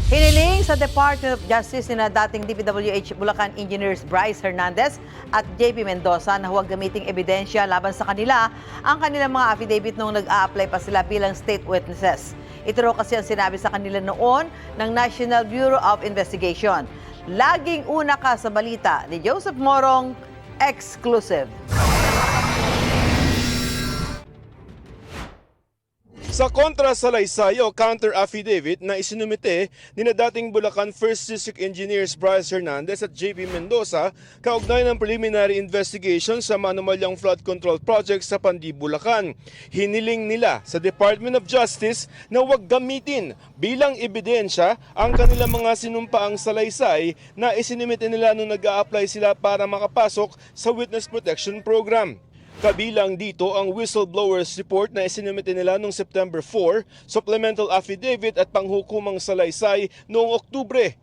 Hiniling sa Department of Justice na dating DPWH Bulacan Engineers Bryce Hernandez at JP Mendoza na huwag gamiting ebidensya laban sa kanila ang kanilang mga affidavit noong nag-a-apply pa sila bilang state witnesses. Ito raw kasi ang sinabi sa kanila noon ng National Bureau of Investigation. Laging una ka sa balita ni Joseph Morong, exclusive. Sa kontra sa laysayo counter-affidavit na isinumite ni na dating Bulacan 1st District Engineers Bryce Hernandez at JP Mendoza kaugnay ng preliminary investigation sa manumalyang flood control project sa Pandi, Bulacan. Hiniling nila sa Department of Justice na huwag gamitin bilang ebidensya ang kanilang mga sinumpaang salaysay na isinumite nila nung nag-a-apply sila para makapasok sa Witness Protection Program. Kabilang dito ang whistleblowers report na isinumite nila noong September 4, supplemental affidavit at panghukumang salaysay noong Oktubre.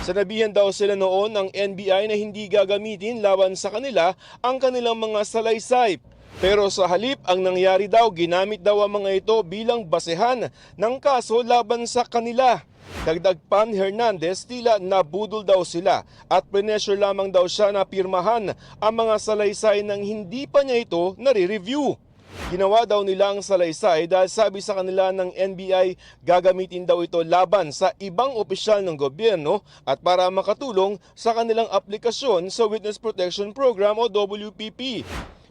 Sanabihan daw sila noon ng NBI na hindi gagamitin laban sa kanila ang kanilang mga salaysay. Pero sa halip, ang nangyari daw, ginamit daw ang mga ito bilang basehan ng kaso laban sa kanila. Dagdag pa ni Hernandez, tila nabudol daw sila at pressure lamang daw siya na pirmahan ang mga salaysay nang hindi pa niya ito nare-review. Ginawa daw nila ang salaysay dahil sabi sa kanila ng NBI gagamitin daw ito laban sa ibang opisyal ng gobyerno at para makatulong sa kanilang aplikasyon sa Witness Protection Program o WPP.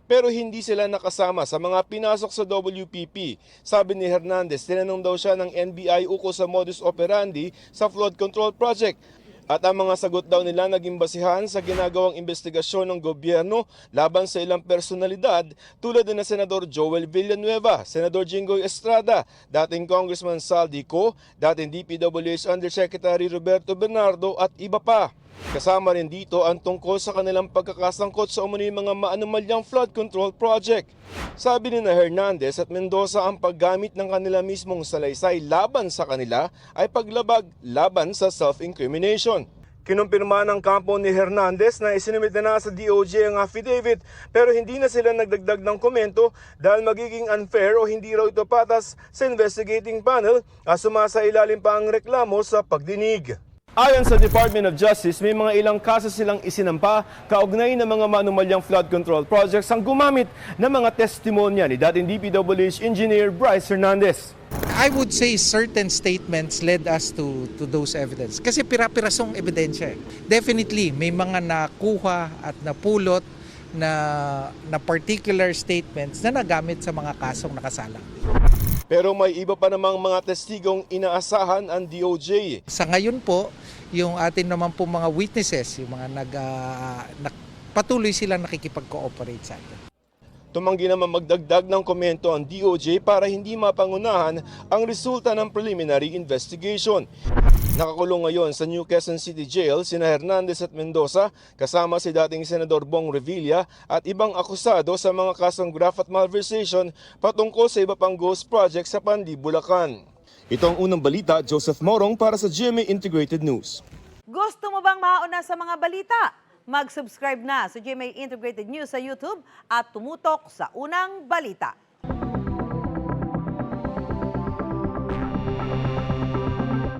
Pero hindi sila nakasama sa mga pinasok sa WPP. Sabi ni Hernandez, tinanong daw siya ng NBI ukol sa modus operandi sa flood control project. At ang mga sagot daw nila naging basihan sa ginagawang investigasyon ng gobyerno laban sa ilang personalidad tulad na Senador Joel Villanueva, Senador Jinggoy Estrada, dating Congressman Saldi Co, dating DPWH Undersecretary Roberto Bernardo at iba pa. Kasama rin dito ang tungkol sa kanilang pagkakasangkot sa umano'y mga maanumalyang flood control project. Sabi ni Hernandez at Mendoza ang paggamit ng kanila mismong salaysay laban sa kanila ay paglabag laban sa self-incrimination. Kinumpirma ng kampo ni Hernandez na isinumit na sa DOJ ang affidavit pero hindi na sila nagdagdag ng komento dahil magiging unfair o hindi raw ito patas sa investigating panel at sumasailalim pa ang reklamo sa pagdinig. Ayon sa Department of Justice, may mga ilang kaso silang isinampa kaugnay ng mga manumalyang flood control projects ang gumamit ng mga testimonya ni dating DPWH Engineer Bryce Hernandez. I would say certain statements led us to those evidence. Kasi pira-pirasong ebidensya. Definitely, may mga nakuha at napulot na particular statements na nagamit sa mga kasong nakasalang. Pero may iba pa namang mga testigong inaasahan ang DOJ. Sa ngayon po, yung atin naman po mga witnesses, yung mga patuloy silang nakikipag-cooperate sa atin. Tumanggi naman magdagdag ng komento ang DOJ para hindi mapangunahan ang resulta ng preliminary investigation. Nakakulong ngayon sa New Quezon City Jail sina Hernandez at Mendoza kasama si dating Senador Bong Revilla at ibang akusado sa mga kasong graft at malversation patungkol sa iba pang ghost project sa Pandi, Bulacan. Ito ang unang balita, Joseph Morong para sa GMA Integrated News. Gusto mo bang mauna sa mga balita? Mag-subscribe na sa GMA Integrated News sa YouTube at tumutok sa unang balita.